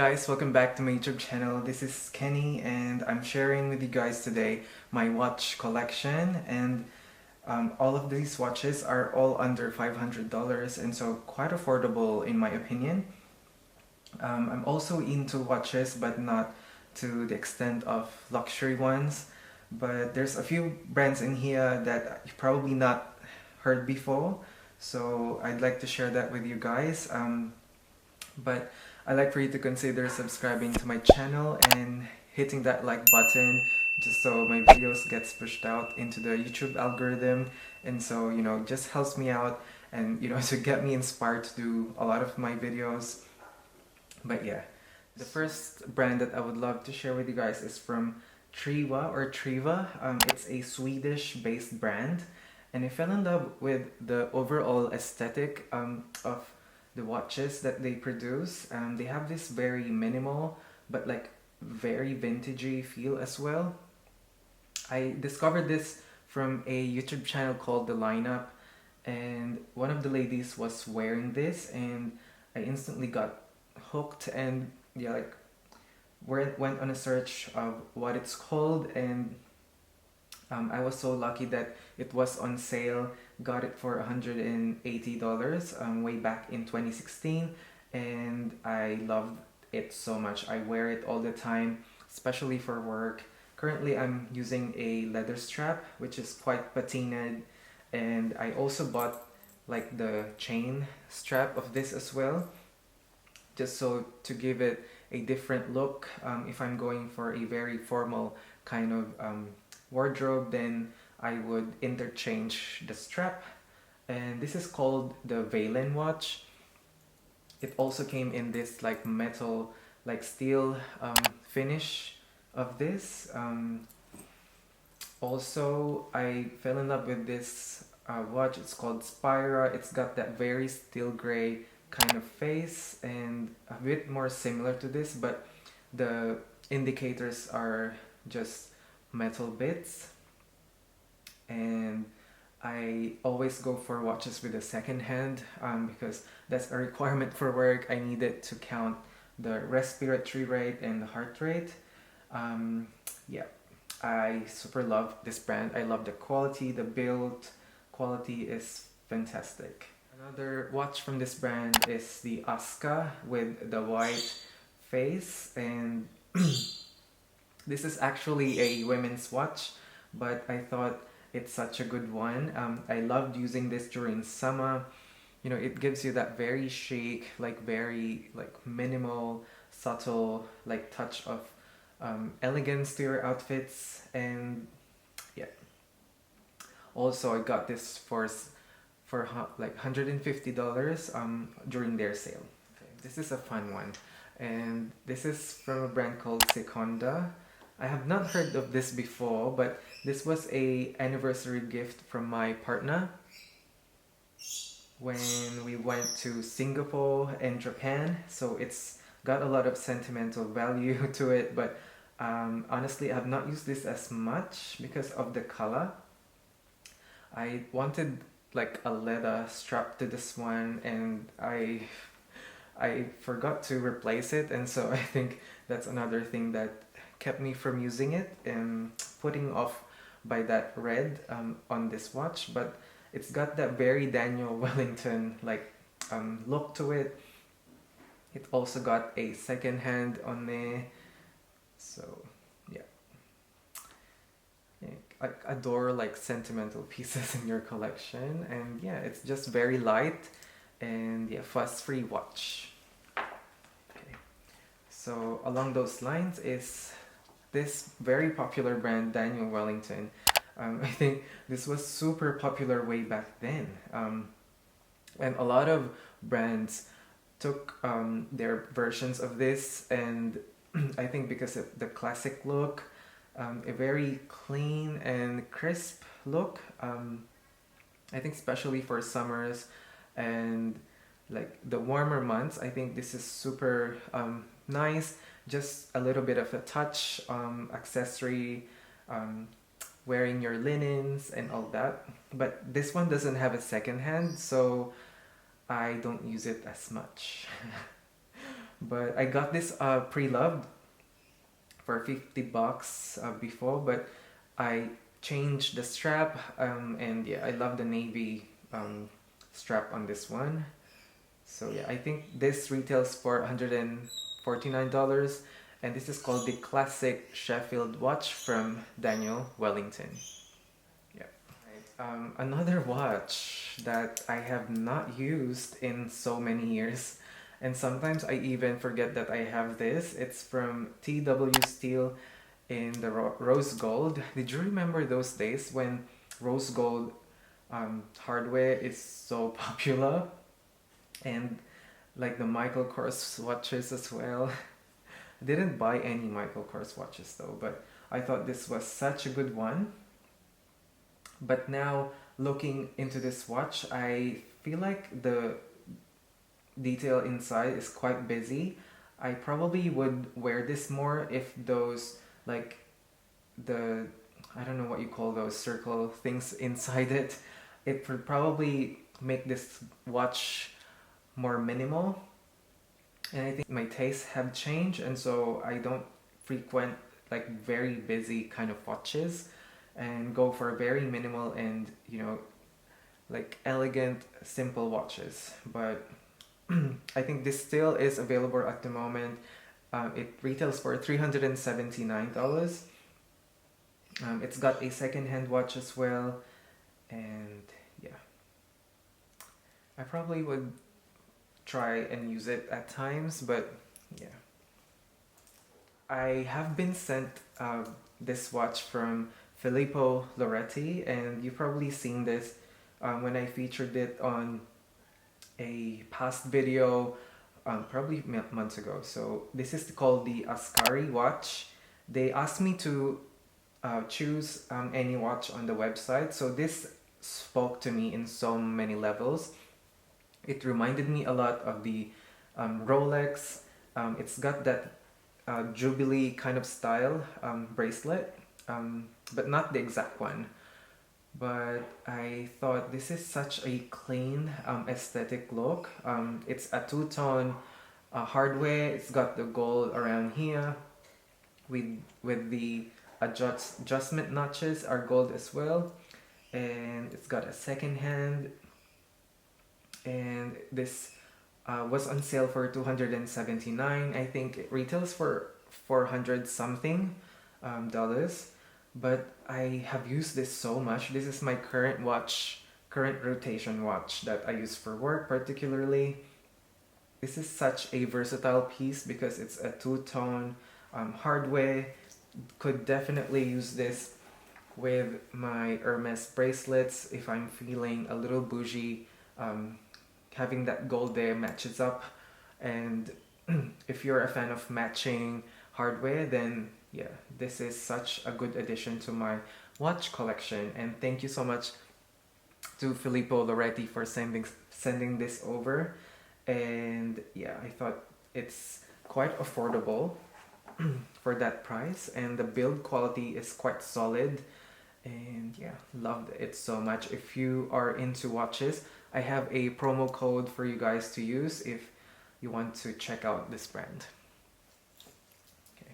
guys, welcome back to my YouTube channel. This is Kenny and I'm sharing with you guys today my watch collection, and all of these watches are all under $500 and so quite affordable in my opinion. I'm also into watches but not to the extent of luxury ones, but there's a few brands in here that you've probably not heard before, so I'd like to share that with you guys. But I'd like for you to consider subscribing to my channel and hitting that like button just so my videos gets pushed out into the YouTube algorithm, and so just helps me out and to get me inspired to do a lot of my videos. But yeah, the first brand that I would love to share with you guys is from TRIWA or TRIWA. It's a Swedish based brand, and I fell in love with the overall aesthetic of the watches that they produce. They have this very minimal but like very vintagey feel as well. I discovered this from a YouTube channel called The Lineup, and one of the ladies was wearing this and I instantly got hooked, and yeah, like went on a search of what it's called, and I was so lucky that it was on sale. Got it for $180 way back in 2016, and I loved it so much. I wear it all the time, especially for work. Currently I'm using a leather strap which is quite patinaed, and I also bought like the chain strap of this as well, just so to give it a different look. If I'm going for a very formal kind of wardrobe, then I would interchange the strap. And this is called the HVALEN watch. It also came in this like metal, like steel finish of this. Also, I fell in love with this watch. It's called SPIRA. It's got that very steel gray kind of face and a bit more similar to this, but the indicators are just metal bits. And I always go for watches with a second hand because that's a requirement for work. I needed to count the respiratory rate and the heart rate. Yeah, I super love this brand. I love the quality. The build quality is fantastic. Another watch from this brand is the ASKA with the white face, and this is actually a women's watch, but I thought it's such a good one. I loved using this during summer. It gives you that very chic, like very like minimal, subtle like touch of elegance to your outfits. And yeah, also I got this for like $150 during their sale. Okay, this is a fun one, and this is from a brand called SEKONDA. I have not heard of this before, but this was a anniversary gift from my partner when we went to Singapore and Japan, so it's got a lot of sentimental value to it. But honestly, I have not used this as much because of the color. I wanted like a leather strap to this one, and I forgot to replace it, and so I think that's another thing that kept me from using it and putting off by that red on this watch. But it's got that very Daniel Wellington like look to it. It also got a second hand on there, so yeah. I adore like sentimental pieces in your collection, and yeah, it's just very light and yeah, fuss-free watch. Okay. So along those lines is this very popular brand, Daniel Wellington. I think this was super popular way back then, and a lot of brands took their versions of this, and I think because of the classic look, a very clean and crisp look, I think especially for summers and like the warmer months, I think this is super nice. Just a little bit of a touch accessory, wearing your linens and all that. But this one doesn't have a second hand, so I don't use it as much. But I got this pre-loved for 50 bucks before, but I changed the strap, and yeah, I love the navy strap on this one. So yeah, I think this retails for $149, and this is called the Classic Sheffield watch from Daniel Wellington. Yeah. Right. Another watch that I have not used in so many years, and sometimes I even forget that I have this. It's from TW Steel in the rose gold. Did you remember those days when rose gold hardware is so popular? And like the Michael Kors watches as well. I didn't buy any Michael Kors watches though, but I thought this was such a good one. But now looking into this watch, I feel like the detail inside is quite busy. I probably would wear this more if those like the I don't know what you call those circle things inside it. It would probably make this watch more minimal, and I think my tastes have changed, and so I don't frequent like very busy kind of watches and go for very minimal and like elegant simple watches. But I think this still is available at the moment. It retails for $379. It's got a second-hand watch as well, and yeah, I probably would try and use it at times, but yeah. I have been sent this watch from Filippo Loreti, and you've probably seen this when I featured it on a past video, probably months ago. So this is called the ASCARI watch. They asked me to choose any watch on the website, so this spoke to me in so many levels. It reminded me a lot of the Rolex. It's got that Jubilee kind of style bracelet, but not the exact one. But I thought this is such a clean aesthetic look. It's a two-tone hardware. It's got the gold around here with the adjustment notches are gold as well, and it's got a second hand, and this was on sale for $279. I think it retails for 400 something dollars, but I have used this so much. This is my current rotation watch that I use for work particularly. This is such a versatile piece because it's a two-tone hardware. Could definitely use this with my Hermes bracelets if I'm feeling a little bougie. Having that gold there matches up, and if you're a fan of matching hardware, then yeah, this is such a good addition to my watch collection. And thank you so much to Filippo Loreti for sending this over. And yeah, I thought it's quite affordable for that price, and the build quality is quite solid, and yeah, loved it so much. If you are into watches, I have a promo code for you guys to use if you want to check out this brand. Okay,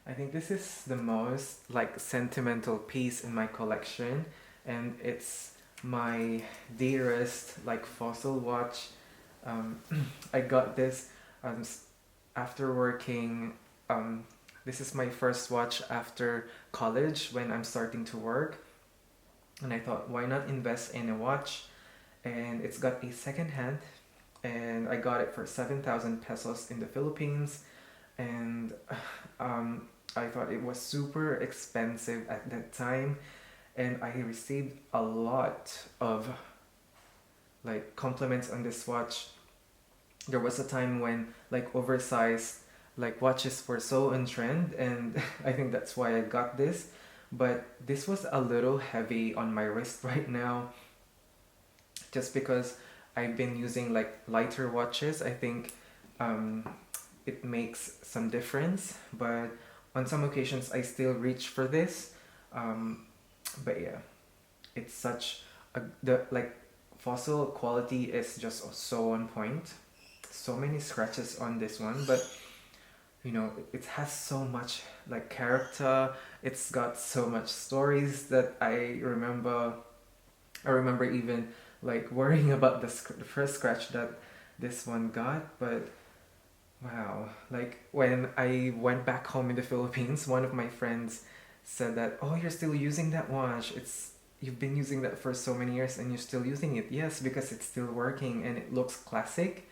I think this is the most like sentimental piece in my collection, and it's my dearest like fossil watch. I got this after working. This is my first watch after college when I'm starting to work, and I thought, why not invest in a watch? And it's got a second hand, and I got it for 7,000 pesos in the Philippines, and I thought it was super expensive at that time, and I received a lot of like compliments on this watch. There was a time when like oversized like watches were so on trend, and I think that's why I got this. But this was a little heavy on my wrist right now, just because I've been using like lighter watches. I think it makes some difference, but on some occasions I still reach for this. But yeah, it's such the like fossil quality is just so on point. so many scratches on this one, but you know, it has so much like character. It's got so much stories that I remember even like worrying about the first scratch that this one got. But wow, like when I went back home in the Philippines, one of my friends said that, oh, you're still using that watch, you've been using that for so many years and you're still using it. Yes, because it's still working and it looks classic.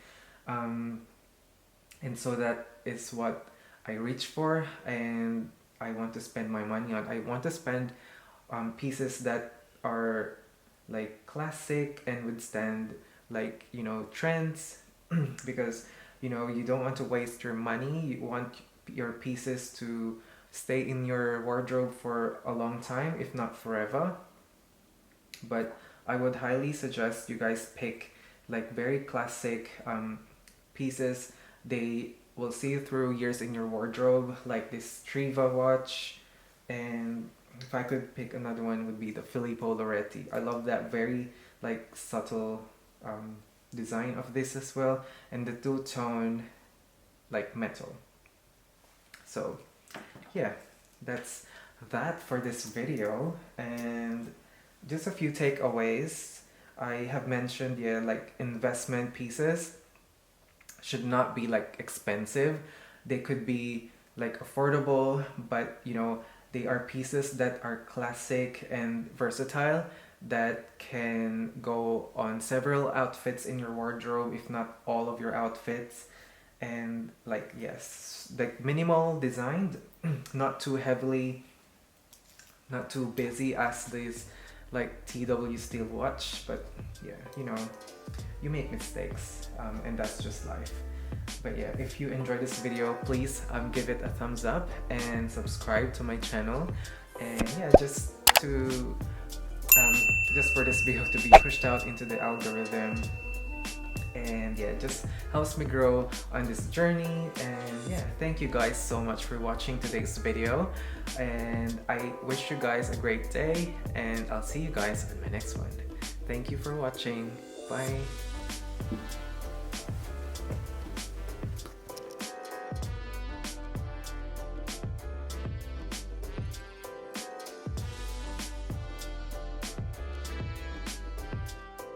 And so that is what I reach for, and I want to spend my money on. I want to spend pieces that are like classic and withstand, like, you know, trends. Because, you know, you don't want to waste your money. You want your pieces to stay in your wardrobe for a long time, if not forever. But I would highly suggest you guys pick like very classic pieces. They will see you through years in your wardrobe, like this TRIWA watch. And if I could pick another one, would be the Filippo Loreti. I love that very like subtle design of this as well, and the two-tone like metal. So yeah, that's that for this video. And just a few takeaways. I have mentioned, yeah, like investment pieces should not be like expensive. They could be like affordable, but you know, they are pieces that are classic and versatile, that can go on several outfits in your wardrobe, if not all of your outfits. And like, yes, like minimal designed, not too heavily, not too busy as this like TW steel watch. But yeah, you know, you make mistakes, and that's just life. But yeah, if you enjoyed this video, please give it a thumbs up and subscribe to my channel. And yeah, just for this video to be pushed out into the algorithm. And yeah, just helps me grow on this journey. And yeah, thank you guys so much for watching today's video, and I wish you guys a great day, and I'll see you guys in my next one. Thank you for watching. Bye.